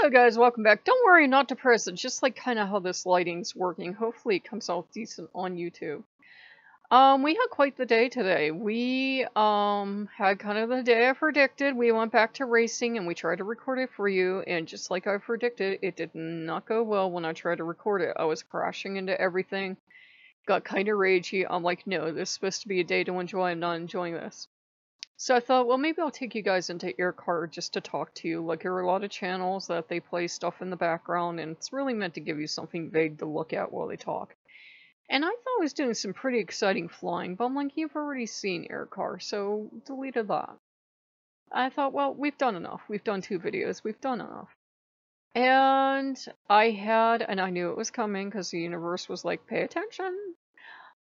Hello guys, welcome back. Don't worry, not depressed. It's just like kind of how this lighting's working. Hopefully it comes out decent on YouTube. We had quite the day today. We had kind of the day I predicted. We went back to racing and we tried to record it for you, and just like I predicted, it did not go well when I tried to record it. I was crashing into everything. Got kind of ragey. I'm like, no, this is supposed to be a day to enjoy. I'm not enjoying this. So I thought, well, maybe I'll take you guys into Aircar just to talk to you. Like, there are a lot of channels that they play stuff in the background, and it's really meant to give you something vague to look at while they talk. And I thought I was doing some pretty exciting flying, but I'm like, you've already seen Aircar, so deleted that. I thought, well, we've done enough. We've done 2 videos. We've done enough. And I knew it was coming because the universe was like, pay attention.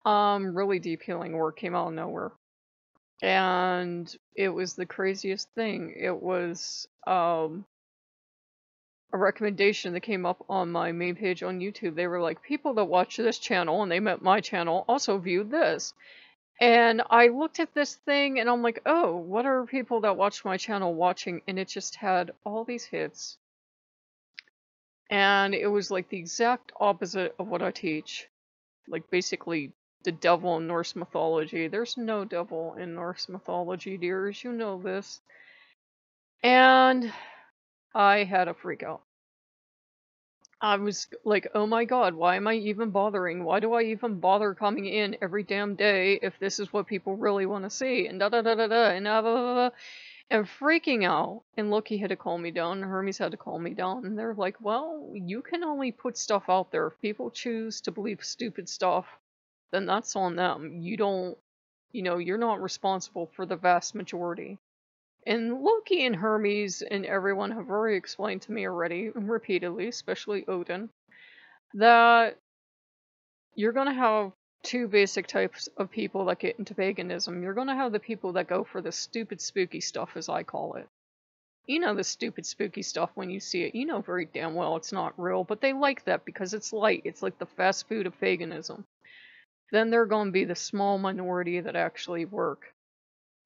Really deep healing work came out of nowhere. And it was the craziest thing. It was a recommendation that came up on my main page on YouTube. They were like, people that watch this channel, and they meant my channel, also viewed this. And I looked at this thing and I'm like, oh, what are people that watch my channel watching? And it just had all these hits. And it was like the exact opposite of what I teach. Like, basically the devil in Norse mythology. There's no devil in Norse mythology, dears. You know this. And I had a freak out. I was like, oh my god, why am I even bothering? Why do I even bother coming in every damn day if this is what people really want to see? And da-da-da-da-da, and da-da-da-da-da. And freaking out. And Loki had to calm me down, and Hermes had to calm me down. And they're like, well, you can only put stuff out there. If people choose to believe stupid stuff, then that's on them. You don't, you're not responsible for the vast majority. And Loki and Hermes and everyone have already explained to me already, repeatedly, especially Odin, that you're going to have 2 basic types of people that get into paganism. You're going to have the people that go for the stupid spooky stuff, as I call it. You know the stupid spooky stuff when you see it. You know very damn well it's not real, but they like that because it's light. It's like the fast food of paganism. Then they're going to be the small minority that actually work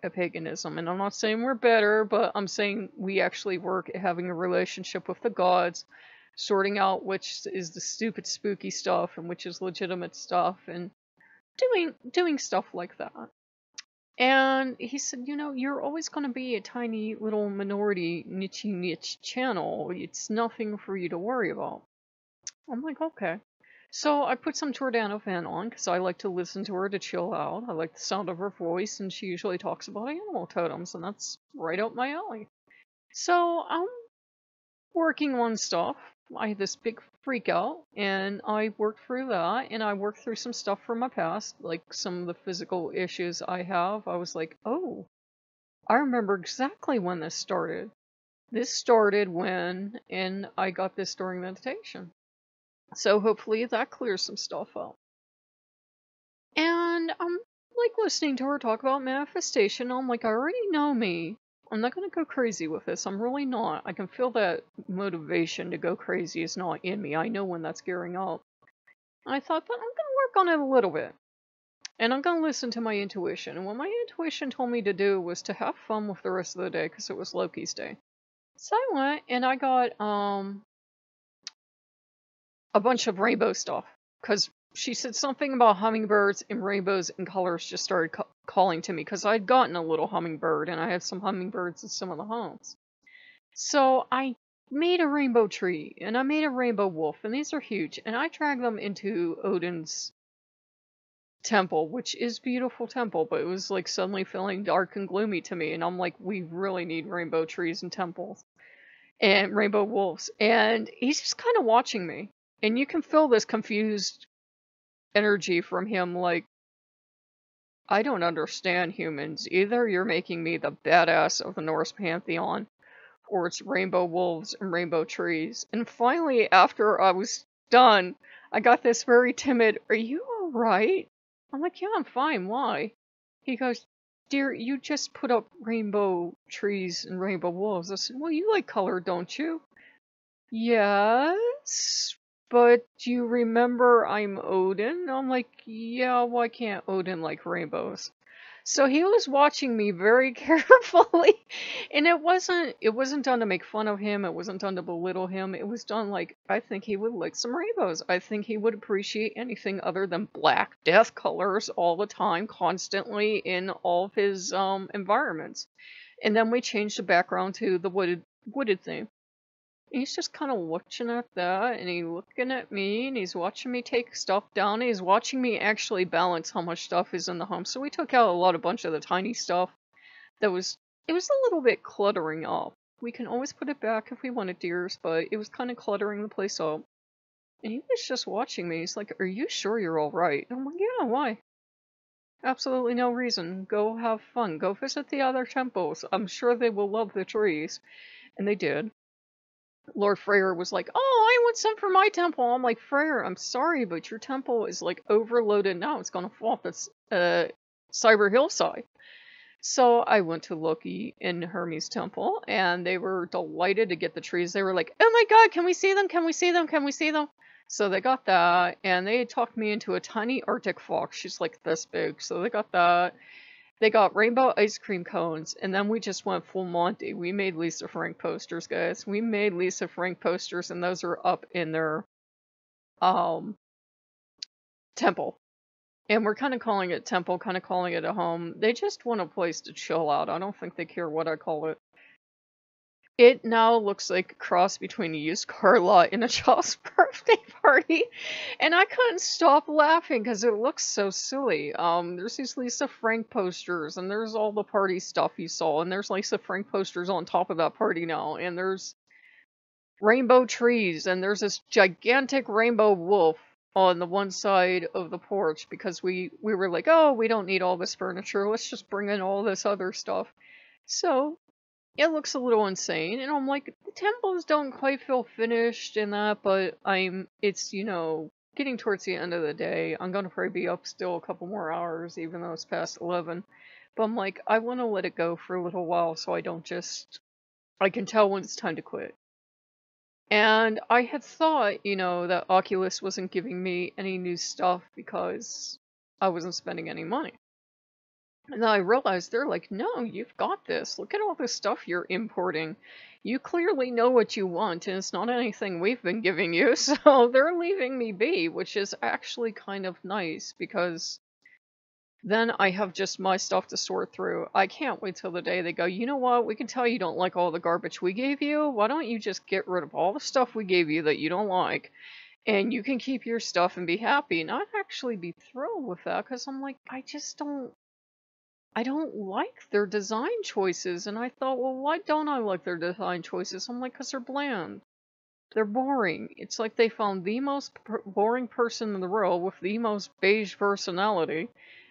at paganism. And I'm not saying we're better, but I'm saying we actually work at having a relationship with the gods, sorting out which is the stupid spooky stuff and which is legitimate stuff, and doing stuff like that. And he said, you're always going to be a tiny little minority niche channel. It's nothing for you to worry about. I'm like, okay. So I put some Jordana fan on because I like to listen to her to chill out. I like the sound of her voice, and she usually talks about animal totems, and that's right up my alley. So I'm working on stuff. I had this big freak out, and I worked through that, and I worked through some stuff from my past, like some of the physical issues I have. I was like, oh, I remember exactly when this started. This started and I got this during meditation. So hopefully that clears some stuff up. And I'm like listening to her talk about manifestation. I'm like, I already know me. I'm not going to go crazy with this. I'm really not. I can feel that motivation to go crazy is not in me. I know when that's gearing up. I thought, but I'm going to work on it a little bit. And I'm going to listen to my intuition. And what my intuition told me to do was to have fun with the rest of the day because it was Loki's day. So I went and I got a bunch of rainbow stuff, because she said something about hummingbirds and rainbows and colors just started calling to me, because I'd gotten a little hummingbird and I had some hummingbirds in some of the homes. So I made a rainbow tree and I made a rainbow wolf, and these are huge, and I dragged them into Odin's temple, which is a beautiful temple, but it was like suddenly feeling dark and gloomy to me, and I'm like, we really need rainbow trees and temples and rainbow wolves. And he's just kind of watching me. And you can feel this confused energy from him, like, I don't understand humans. Either you're making me the badass of the Norse pantheon, or it's rainbow wolves and rainbow trees. And finally, after I was done, I got this very timid, are you alright? I'm like, yeah, I'm fine, why? He goes, dear, you just put up rainbow trees and rainbow wolves. I said, well, you like color, don't you? Yes. But do you remember I'm Odin? I'm like, yeah, why can't Odin like rainbows? So he was watching me very carefully, and it wasn't done to make fun of him, it wasn't done to belittle him, it was done like, I think he would like some rainbows. I think he would appreciate anything other than black death colors all the time, constantly in all of his environments. And then we changed the background to the wooded theme. He's just kind of watching at that, and he's looking at me, and he's watching me take stuff down, and he's watching me actually balance how much stuff is in the home. So we took out a bunch of the tiny stuff that it was a little bit cluttering up. We can always put it back if we wanted, dears, but it was kind of cluttering the place up. And he was just watching me. He's like, "Are you sure you're all right?" And I'm like, "Yeah, why? Absolutely no reason. Go have fun. Go visit the other temples. I'm sure they will love the trees." And they did. Lord Freyr was like, "Oh, I want some for my temple." I'm like, "Freyr, I'm sorry, but your temple is like overloaded now. It's gonna fall off this Cyber Hillside." So I went to Loki and Hermes' temple, and they were delighted to get the trees. They were like, "Oh my god, can we see them? Can we see them? Can we see them?" So they got that, and they talked me into a tiny Arctic fox. She's like this big, so they got that. They got rainbow ice cream cones, and then we just went full Monty. We made Lisa Frank posters, guys. We made Lisa Frank posters, and those are up in their um temple. And we're kind of calling it temple, kind of calling it a home. They just want a place to chill out. I don't think they care what I call it. It now looks like a cross between a used car lot and a child's birthday party. And I couldn't stop laughing because it looks so silly. There's these Lisa Frank posters, and there's all the party stuff you saw, and there's Lisa Frank posters on top of that party now, and there's rainbow trees, and there's this gigantic rainbow wolf on the one side of the porch because we were like, "Oh, we don't need all this furniture. Let's just bring in all this other stuff." So it looks a little insane, and I'm like, the temples don't quite feel finished in that, but it's, getting towards the end of the day. I'm gonna probably be up still a couple more hours, even though it's past 11. But I'm like, I want to let it go for a little while so I can tell when it's time to quit. And I had thought, that Oculus wasn't giving me any new stuff because I wasn't spending any money. And then I realized they're like, "No, you've got this. Look at all this stuff you're importing. You clearly know what you want, and it's not anything we've been giving you." So they're leaving me be, which is actually kind of nice because then I have just my stuff to sort through. I can't wait till the day they go, "You know what? We can tell you don't like all the garbage we gave you. Why don't you just get rid of all the stuff we gave you that you don't like? And you can keep your stuff and be happy." And I'd actually be thrilled with that because I'm like, I don't like their design choices. And I thought, well, why don't I like their design choices? I'm like, because they're bland. They're boring. It's like they found the most boring person in the world with the most beige personality,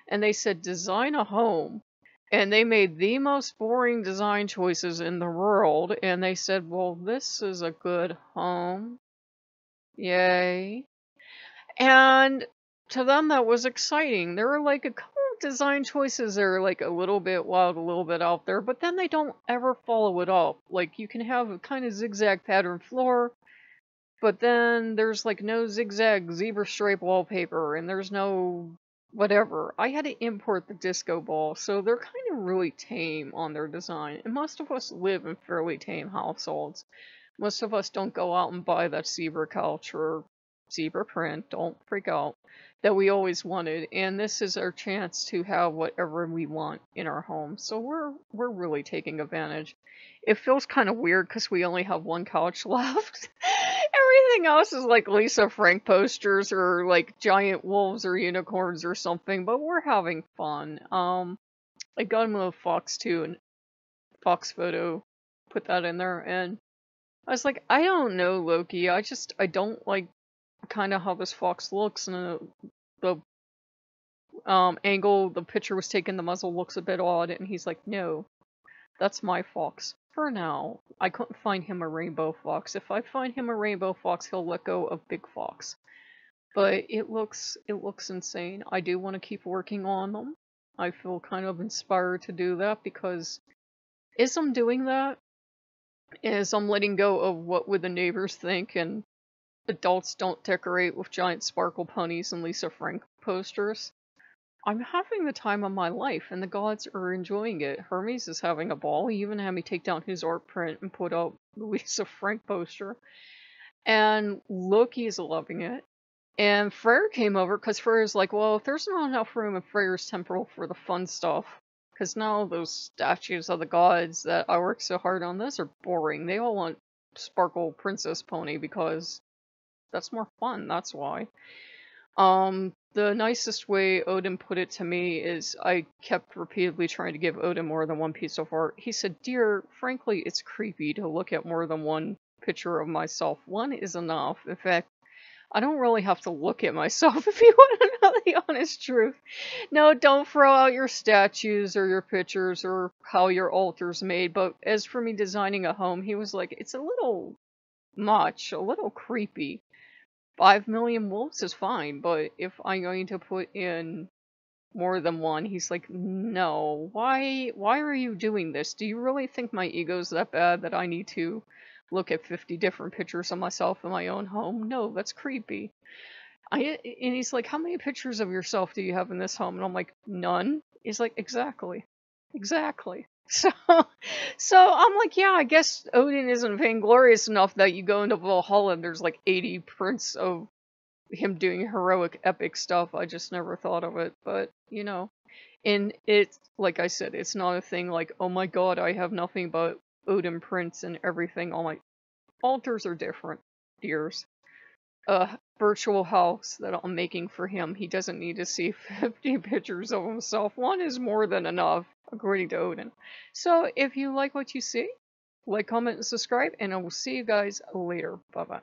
and they said, "Design a home." And they made the most boring design choices in the world, and they said, "Well, this is a good home. Yay." And to them, that was exciting. There were like a couple of design choices that are like a little bit wild, a little bit out there, but then they don't ever follow it up. Like, you can have a kind of zigzag pattern floor, but then there's like no zigzag zebra stripe wallpaper, and there's no whatever. I had to import the disco ball, so they're kind of really tame on their design. And most of us live in fairly tame households. Most of us don't go out and buy that zebra couch or zebra print, don't freak out, that we always wanted. And this is our chance to have whatever we want in our home. So we're really taking advantage. It feels kind of weird because we only have one couch left. Everything else is like Lisa Frank posters or like giant wolves or unicorns or something, but we're having fun. I got him a fox too, and fox photo, put that in there, and I was like, I don't know, Loki. I don't like kind of how this fox looks, and the angle the picture was taken, the muzzle looks a bit odd. And he's like, "No, that's my fox for now." I couldn't find him a rainbow fox. If I find him a rainbow fox, he'll let go of big fox. But it looks insane. I do want to keep working on them. I feel kind of inspired to do that because as I'm doing that, as I'm letting go of what would the neighbors think, and adults don't decorate with giant sparkle ponies and Lisa Frank posters, I'm having the time of my life, and the gods are enjoying it. Hermes is having a ball. He even had me take down his art print and put up Louisa Frank poster. And Loki is loving it. And Freyr came over because Freyr's like, well, if there's not enough room in Freyr's temple for the fun stuff, because now those statues of the gods that I worked so hard on, those are boring. They all want Sparkle Princess Pony because that's more fun, that's why. The nicest way Odin put it to me is I kept repeatedly trying to give Odin more than one piece of art. He said, dear, frankly, it's creepy to look at more than one picture of myself. One is enough. In fact, I don't really have to look at myself if you want to know the honest truth. No, don't throw out your statues or your pictures or how your altar's made. But as for me designing a home, he was like, it's a little much, a little creepy. 5 million wolves is fine, but if I'm going to put in more than one, he's like, no, why are you doing this? Do you really think my ego's that bad that I need to look at 50 different pictures of myself in my own home? No, that's creepy. And he's like, how many pictures of yourself do you have in this home? And I'm like, none. He's like, exactly. So I'm like, yeah, I guess Odin isn't vainglorious enough that you go into Valhalla and there's like 80 prints of him doing heroic epic stuff. I just never thought of it, but you know. And it's, like I said, it's not a thing like, oh my god, I have nothing but Odin prints and everything. All my altars are different, dears. Virtual house that I'm making for him. He doesn't need to see 50 pictures of himself. One is more than enough, according to Odin. So if you like what you see, like, comment, and subscribe, and I will see you guys later. Bye-bye.